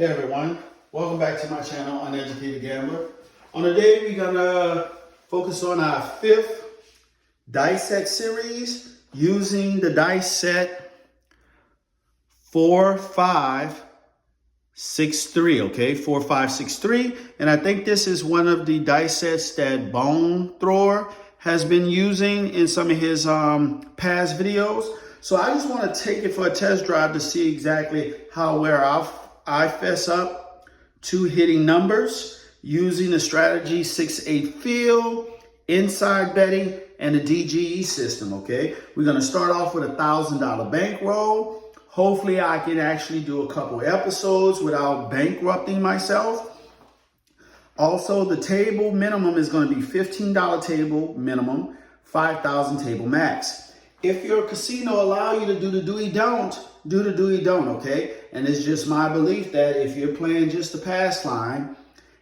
Hey everyone, welcome back to my channel, Uneducated Gambler. On today, we're gonna focus on our fifth dice set series using the dice set 4563, okay? 4563. And I think this is one of the dice sets that Bone Thrower has been using in some of his past videos. So I just want to take it for a test drive to see exactly how I fess up to hitting numbers using the strategy 6-8 field, inside betting, and the DGE system, okay? We're gonna start off with a $1,000 bankroll. Hopefully I can actually do a couple episodes without bankrupting myself. Also, the table minimum is gonna be $15 table minimum, 5,000 table max. If your casino allow you to do the do-we-don't, do the do-we-don't, okay? And it's just my belief that if you're playing just the pass line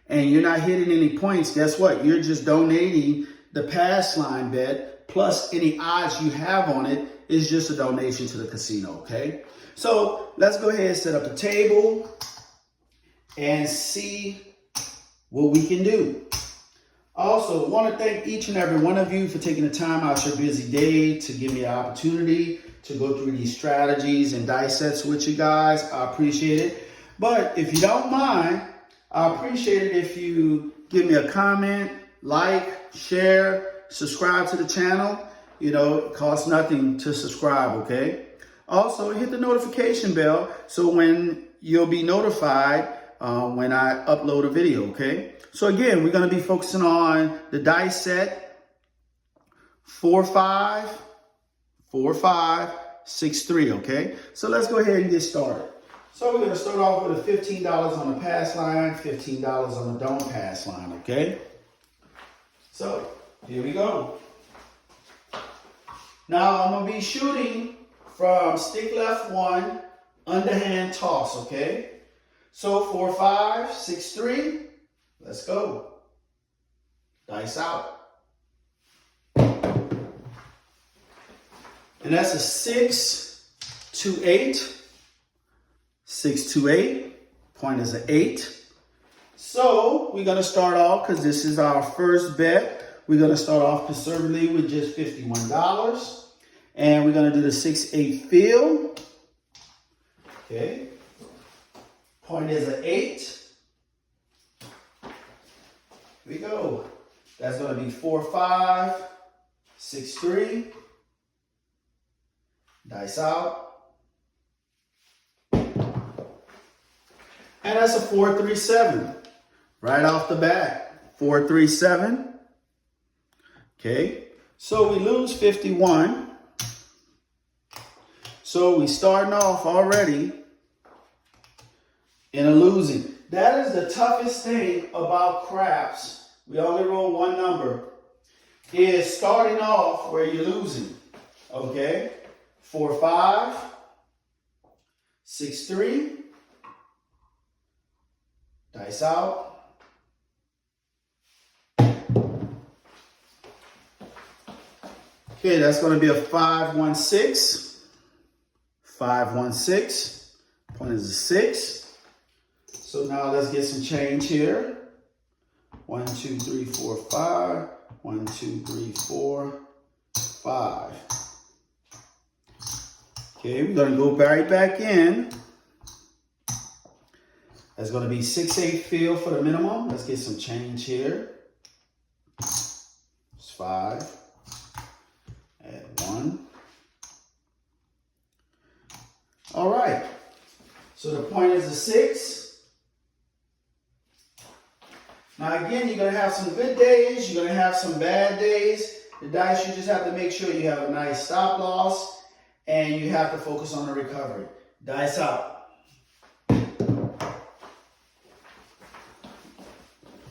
and you're not hitting any points, guess what? You're just donating the pass line bet plus any odds you have on it is just a donation to the casino, okay? So let's go ahead and set up the table and see what we can do. Also, I want to thank each and every one of you for taking the time out your busy day to give me an opportunity to go through these strategies and dice sets with you guys. I appreciate it. But if you don't mind, I appreciate it if you give me a comment, like, share, subscribe to the channel. You know, it costs nothing to subscribe, okay? Also, hit the notification bell so when you'll be notified when I upload a video, okay? So again, we're going to be focusing on the dice set 4563, okay? So let's go ahead and get started. So we're going to start off with a $15 on the pass line, $15 on the don't pass line, okay? So here we go. Now I'm going to be shooting from stick left 1, underhand toss, okay? So 4563. Let's go. Dice out. And that's a 6-8. 6-8. Point is an 8. So we're going to start off, because this is our first bet, we're going to start off conservatively with just $51. And we're going to do the 6-8 field. Okay. Point is an 8. Here we go. That's going to be 4563. Dice out. And that's a 437. Right off the bat. 437. Okay. So we lose 51. So we starting off already in a losing. That is the toughest thing about craps. We only roll one number. Is starting off where you're losing. Okay? 4563. Dice out. Okay, that's going to be a 516. 516. Point is a 6. So now let's get some change here. 1, 2, 3, 4, 5. 1, 2, 3, 4, 5. Okay, we're going to go right back in. That's going to be 6-8 field for the minimum. Let's get some change here. It's 5. Add 1. All right. So the point is a 6. Now again, you're going to have some good days. You're going to have some bad days. The dice, you just have to make sure you have a nice stop loss. And you have to focus on the recovery. Dice out.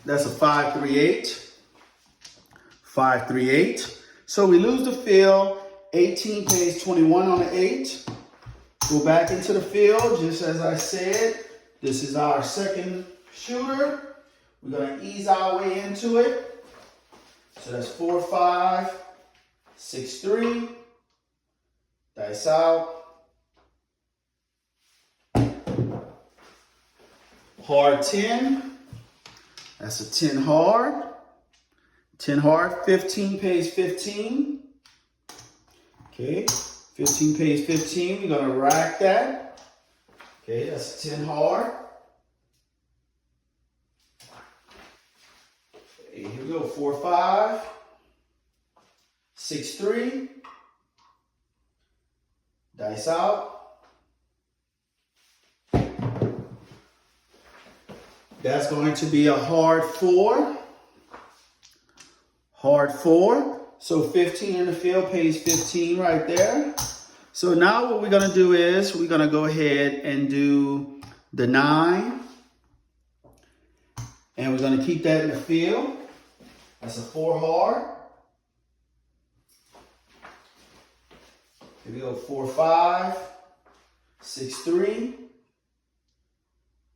That's a 538. 538. So we lose the field. 18 pays 21 on the 8. Go back into the field, just as I said. This is our second shooter. We're going to ease our way into it. So that's 4563. Dice out. hard 10. That's a 10 hard. 10 hard, 15 pays 15. Okay, 15 pays 15. We're gonna rack that. Okay, that's a 10 hard. Okay, here we go, 4, 5, 6, 3. Dice out. That's going to be a hard 4. Hard 4. So 15 in the field pays 15 right there. So now what we're going to do is we're going to go ahead and do the 9. And we're going to keep that in the field. That's a 4 hard. Here we go, 4, 5, 6, 3.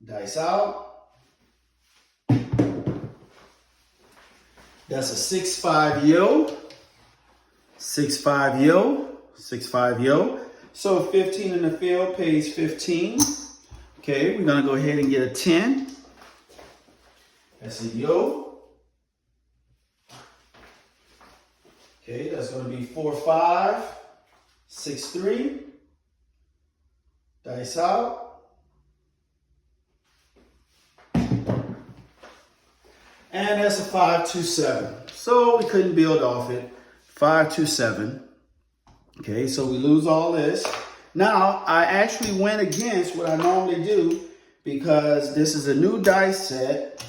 Dice out. That's a 6, 5 yo. 6, 5 yo. 6, 5 yo. So 15 in the field pays 15. Okay, we're gonna go ahead and get a 10. That's a yo. Okay, that's gonna be 4, 5, 6, 3. Dice out. And that's a 5, 2, 7. So we couldn't build off it. 5, 2, 7. Okay, so we lose all this. Now, I actually went against what I normally do because this is a new dice set.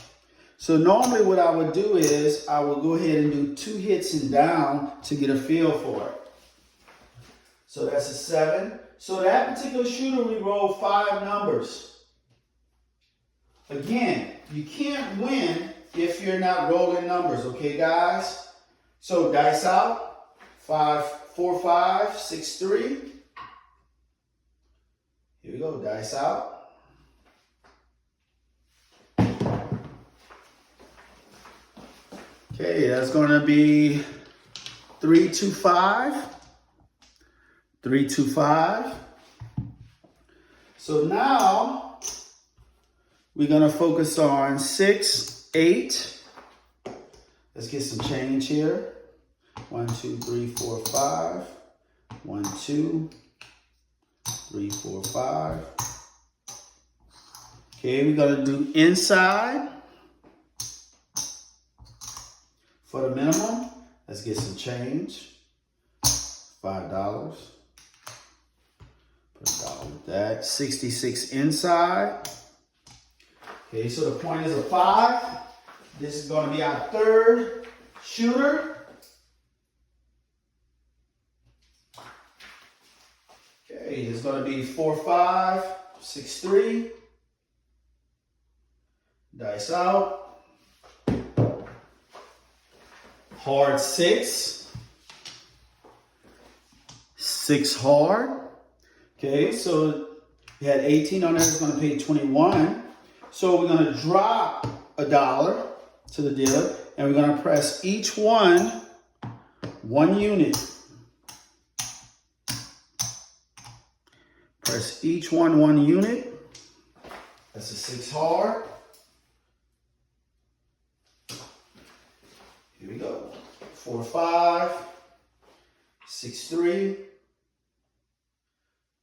So normally what I would do is I would go ahead and do 2 hits and down to get a feel for it. So that's a 7. So that particular shooter, we rolled 5 numbers. Again, you can't win if you're not rolling numbers, okay, guys? So dice out, 5, 4, 5, 6, 3. Here we go, dice out. Okay, that's gonna be 3, 2, 5. 3, 2, 5. So now we're gonna focus on 6, 8. Let's get some change here. 1, 2, 3, 4, 5. 1, 2, 3, 4, 5. Okay, we're gonna do inside for the minimum. Let's get some change. $5. Put $1 with that. 66 inside. Okay, so the point is a 5. This is going to be our 3rd shooter. Okay, it's going to be 4, 5, 6, 3. Dice out. Hard 6. 6 hard. Okay, so we had 18 on there. It's going to pay 21. So we're going to drop $1 to the dealer, and we're going to press each one 1 unit. Press each one 1 unit. That's a 6 hard. Here we go. 4, 5, 6, 3.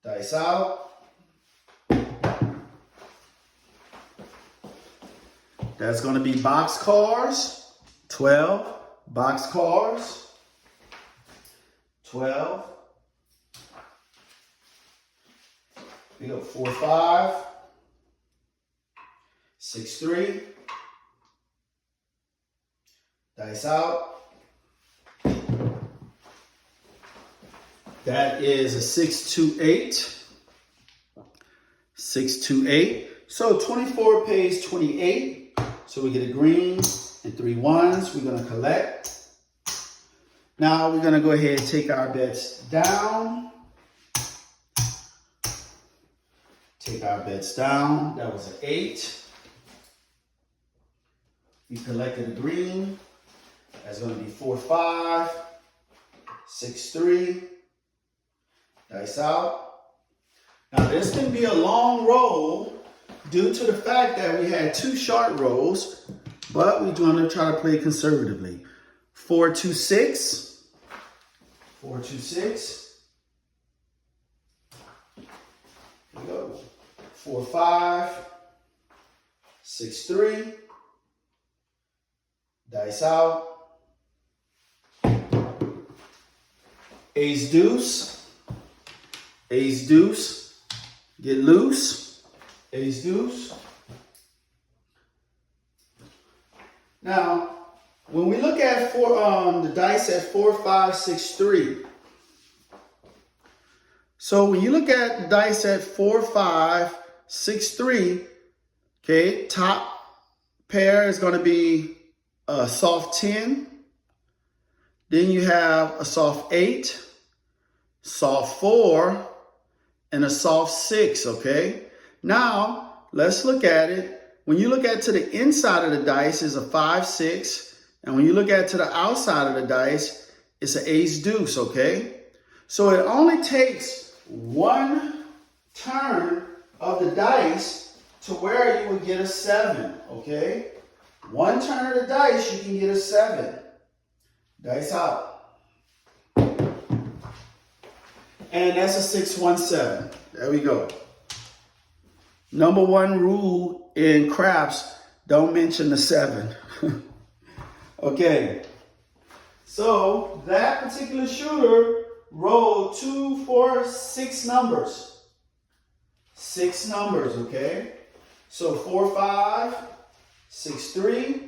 Dice out. That's going to be box cars. 12 box cars. 12. We go 4, 5, 6, 3. Dice out. That is a 6, 2, 8. 6, 2, 8. So 24 pays 28. So we get a green and 3 ones. We're going to collect. Now we're going to go ahead and take our bets down. Take our bets down. That was an 8. We collected a green. That's going to be 4, 5, 6, 3. Dice out. Now this can be a long roll, due to the fact that we had 2 short rolls, but we're going to try to play conservatively. 4, 2, 6. 4, 2, 6. Here we go. 4, 5. 6, 3. Dice out. Ace, deuce. Ace, deuce. Get loose. Ace, deuce. Now, when we look at the dice at 4, 5, 6, 3. So when you look at the dice at 4, 5, 6, 3, okay, top pair is going to be a soft 10. Then you have a soft 8, soft 4, and a soft 6, okay? Now, let's look at it. When you look at to the inside of the dice is a 5, 6. And when you look at to the outside of the dice, it's an ace, deuce, okay? So it only takes one turn of the dice to where you would get a 7, okay? One turn of the dice, you can get a 7. Dice out. And that's a 617. There we go. Number 1 rule in craps, don't mention the 7. Okay. So that particular shooter rolled 2, 4, 6 numbers. 6 numbers, okay? So 4, 5, 6, 3.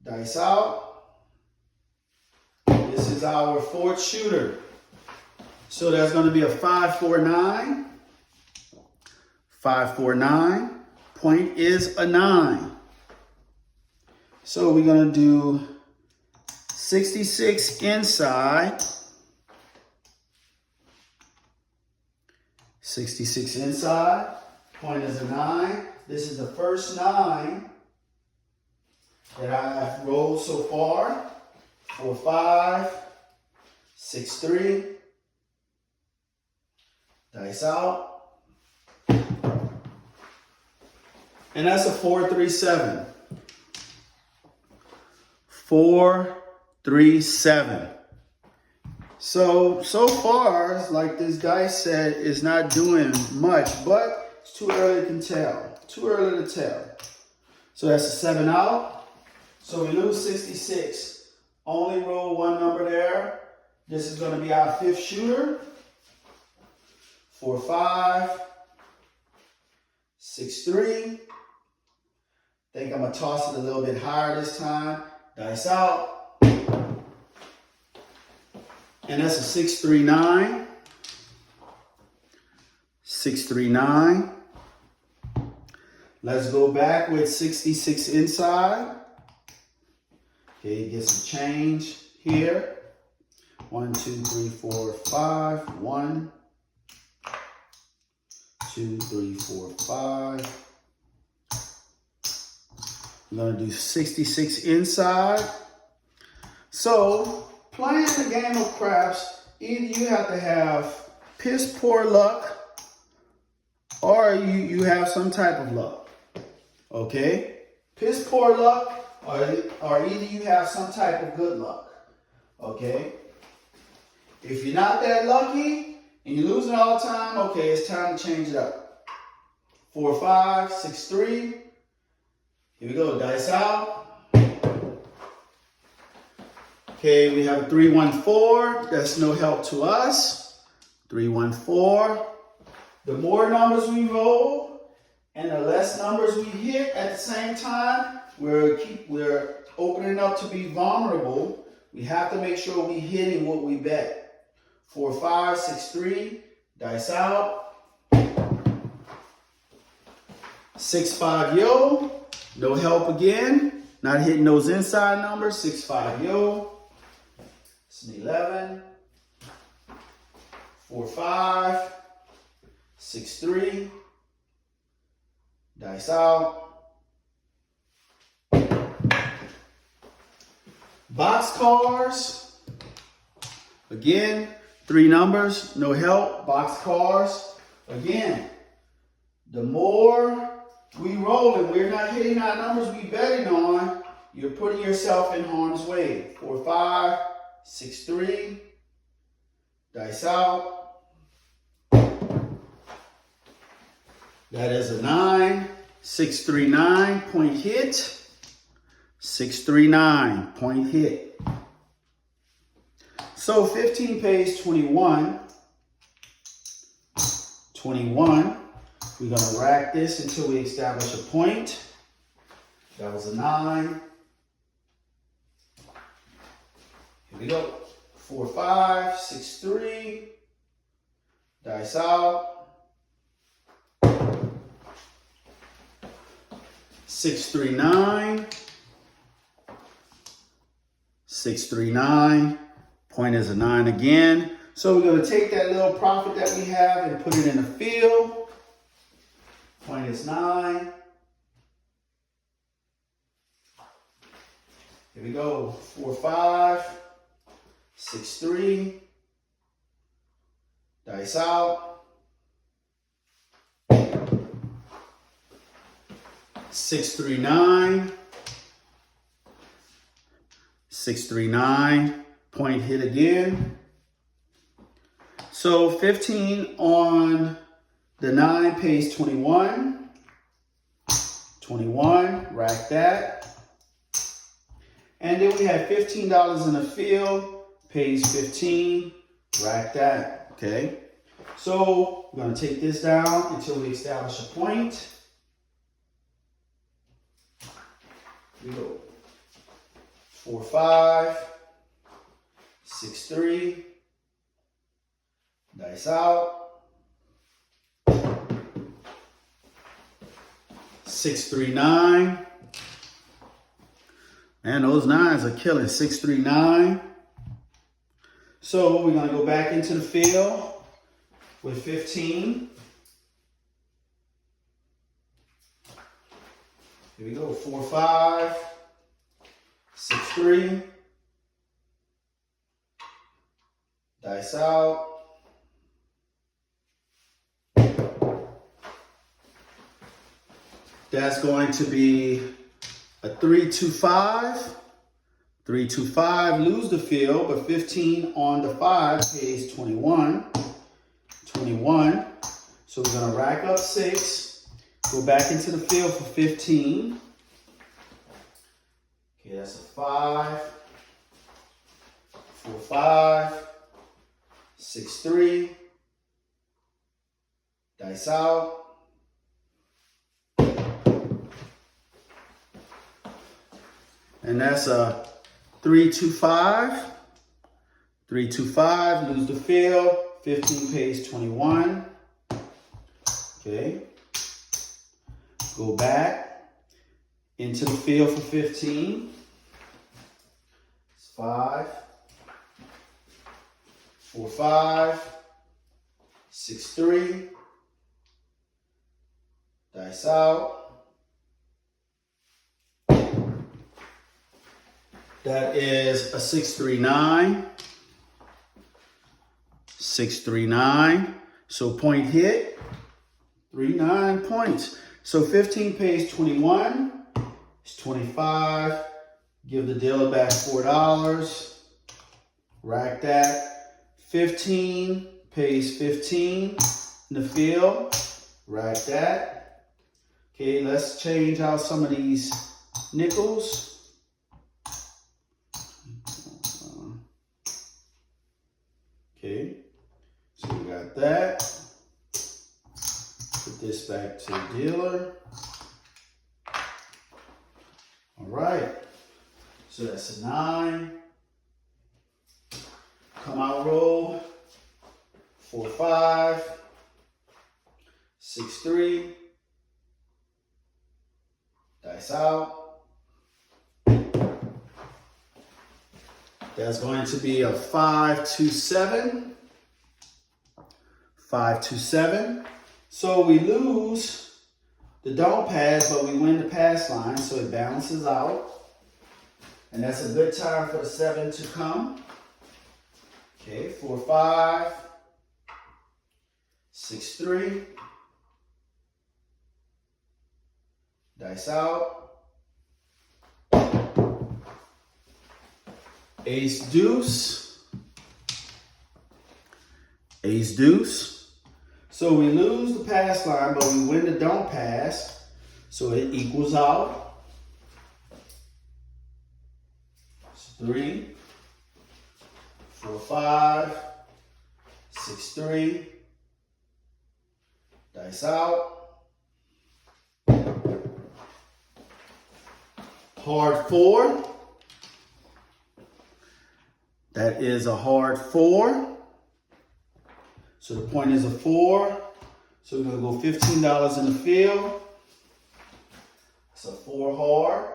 Dice out. This is our 4th shooter. So that's going to be a 5, 4, 9. 5, 4, 9. Point is a 9. So we're going to do 66 inside. 66 inside. Point is a 9. This is the first 9 that I've rolled so far. 4, 5, 6, 3. Dice out. And that's a 4, 3, 7. 4, 3, 7. So far, like this dice set is not doing much, but it's too early to tell. Too early to tell. So that's a 7 out. So we lose 66. Only roll 1 number there. This is going to be our 5th shooter. 4, 5, 6, 3. Think I'm going to toss it a little bit higher this time. Dice out. And that's a 6, 3, 9. 6, 3, 9. Let's go back with 66 inside. Okay, get some change here. 1, 2, 3, 4, 5. 1, 2, 3, 4, 5. I'm going to do 66 inside. So, playing the game of craps, either you have to have piss poor luck or you have some type of luck. Okay? Piss poor luck or either you have some type of good luck. Okay? If you're not that lucky and you're losing all the time, okay, it's time to change it up. 4, 5, 6, 3. Here we go, dice out. Okay, we have a 3, 1, 4. That's no help to us. 3, 1, 4. The more numbers we roll and the less numbers we hit at the same time, we're opening up to be vulnerable. We have to make sure we're hitting what we bet. 4, 5, 6, 3. Dice out. 6, 5, yo. No help again. Not hitting those inside numbers. 6, 5, yo. It's an 11. 4, 5. 6, 3. Dice out. Boxcars. Again, 3 numbers. No help. Boxcars. Again. the more we roll and we're not hitting our numbers we betting on, you're putting yourself in harm's way. 4, 5, 6, 3. Dice out. That is a 9. 6, 3, 9. Point hit. 6, 3, 9. Point hit. So 15 pays 21. 21. We're going to rack this until we establish a point. That was a 9. Here we go. 4, 5, 6, 3. Dice out. 6, 3, 9. 6, 3, 9. Point is a 9 again. So we're going to take that little profit that we have and put it in the field. Point is 9. Here we go. 4, 5, 6, 3. Dice out. 6, 3, 9. 6, 3, 9. Point hit again. So 15 on the 9 pays 21. 21, rack that. And then we have $15 in the field, pays 15, rack that, okay? So we're gonna take this down until we establish a point. Here we go. 4, 5, 6, 3. Dice out. 6, 3, 9. Man, those 9s are killing. 6, 3, 9. So we're going to go back into the field with 15. Here we go. 4, 5, 6, 3. Dice out. That's going to be a 3, 2, 5. 3, 2, 5, lose the field, but 15 on the 5 pays 21. 21. So we're going to rack up 6. Go back into the field for 15. Okay, that's a 5. 4, 5. 6, 3. Dice out. And that's a 3, 2, 5. 3, 2, 5, lose the field. 15 pays 21. Okay. Go back into the field for 15. It's 5. 4, 5. 6, 3. Dice out. That is a 6, 3, 9. 6, 3, 9. So point hit, 3, 9 points. So 15 pays 21. It's 25. Give the dealer back $4. Rack that. 15 pays 15 in the field. Rack that. Okay, let's change out some of these nickels. Okay, so we got that. Put this back to the dealer. All right, so that's a 9. Come out roll. 4, 5. 6, 3. Dice out. That's going to be a 5, 2, 7. 5, 2, 7. So we lose the don't pass, but we win the pass line, so it balances out. And that's a good time for the 7 to come. Okay, 4, 5. 6, 3. Dice out. Ace, deuce. Ace, deuce. So we lose the pass line, but we win the don't pass. So it equals out. It's 3, 4, 5, 6, 3. Dice out. Hard 4. That is a hard 4. So the point is a 4. So we're going to go $15 in the field. It's a 4 hard.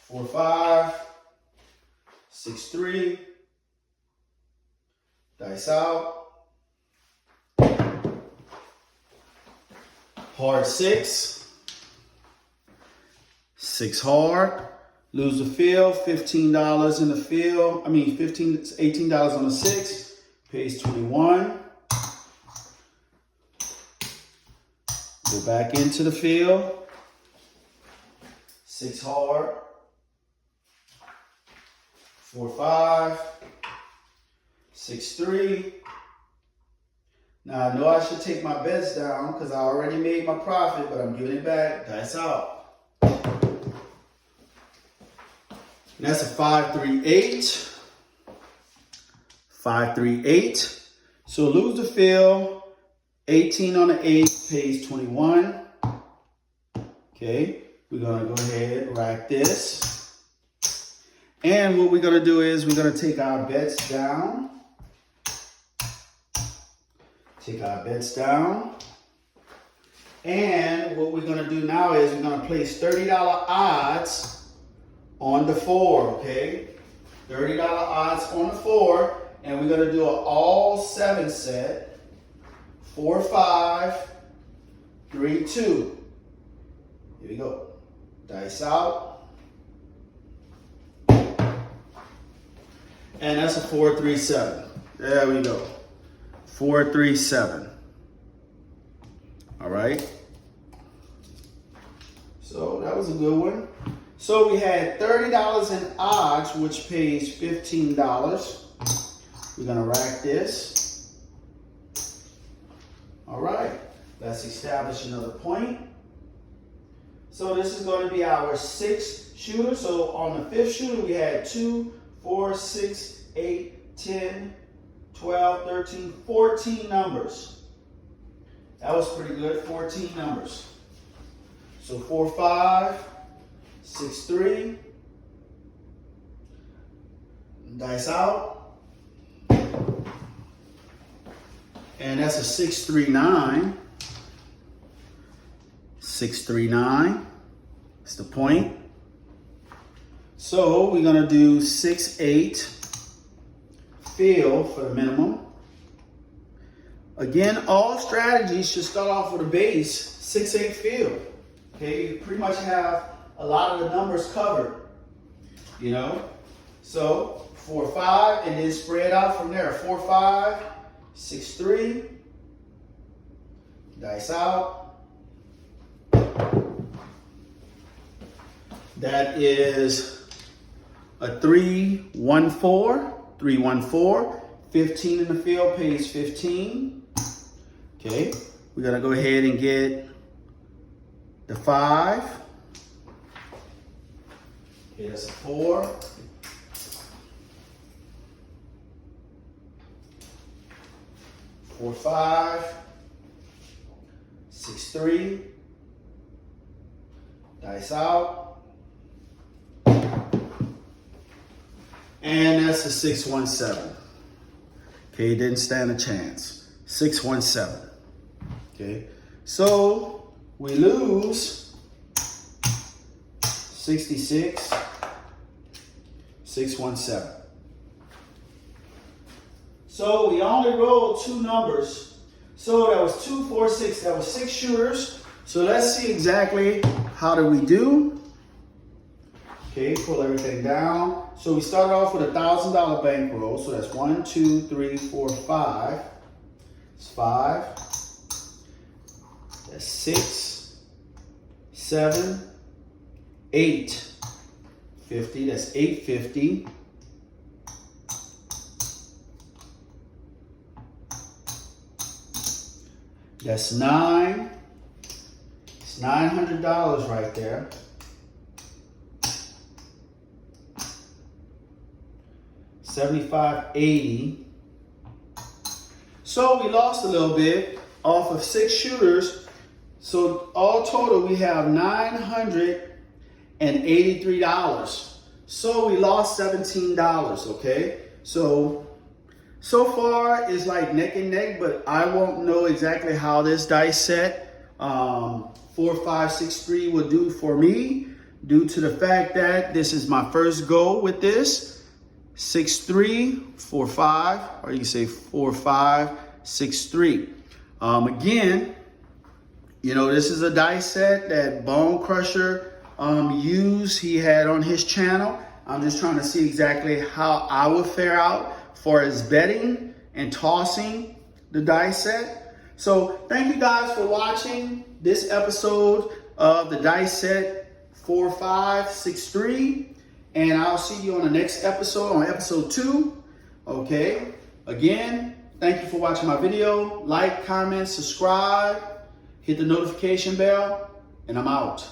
4, 5. 6, 3. Dice out. Hard 6. 6 hard. Lose the field. $15 in the field. $18 on the 6. Pays 21. Go back into the field. 6 hard. 4, 5. 6, 3. Now I know I should take my bets down because I already made my profit, but I'm giving it back. Dice out. And that's a 5, 3, 8. 5, 3, 8. So lose the field. 18 on the 8 pays 21. Okay, we're gonna go ahead and rack this. And what we're gonna do is we're gonna take our bets down. Take our bets down. And what we're gonna do now is we're gonna place $30 odds on the 4, okay? $30 odds on the 4, and we're gonna do an all 7 set. 4, 5, 3, 2. Here we go. Dice out. And that's a 4, 3, 7. There we go. 4, 3, 7. All right. So that was a good one. So we had $30 in odds, which pays $15. We're gonna rack this. All right, let's establish another point. So this is going to be our 6th shooter. So on the 5th shooter, we had 2, 4, 6, 8, 10, 12, 13, 14 numbers. That was pretty good, 14 numbers. So 4, 5, 6, 3. Dice out. And that's a 6, 3, 9. 6, 3, 9. That's the point. So we're going to do 6, 8. Field for the minimum. Again, all strategies should start off with a base 6, 8 field. Okay, you pretty much have a lot of the numbers covered, you know. So 4, 5, and then spread out from there. 4, 5, 6, 3. Dice out. That is a 3, 1, 4. 3, 1, 4. 15 in the field pays 15. Okay, we're gonna go ahead and get the 5. Okay, that's a 4. 4, 5. 6, 3. Dice out. And that's a 6, 1, 7. Okay, didn't stand a chance. 6, 1, 7. Okay, so we lose 66, 6, 1, 7. So we only rolled 2 numbers. So that was 2, 4, 6. That was 6 shooters. So let's see exactly how do we do. Okay, pull everything down. So we started off with a $1,000 bankroll. So that's 1, 2, 3, 4, 5. It's 5. That's 6, 7, 8, 50. That's 850. That's 9. It's $900 right there. $75.80. So we lost a little bit off of 6 shooters. So all total we have $983. So we lost $17, okay? So far it's like neck and neck, but I won't know exactly how this dice set 4563 will do for me due to the fact that this is my first go with this. 6345, or you can say 4563. Again, you know, this is a dice set that Bone Crusher used. He had on his channel. I'm just trying to see exactly how I would fare out for his betting and tossing the dice set. So thank you guys for watching this episode of the dice set 4563. And I'll see you on the next episode, on episode 2. Okay. Again, thank you for watching my video. Like, comment, subscribe, hit the notification bell, and I'm out.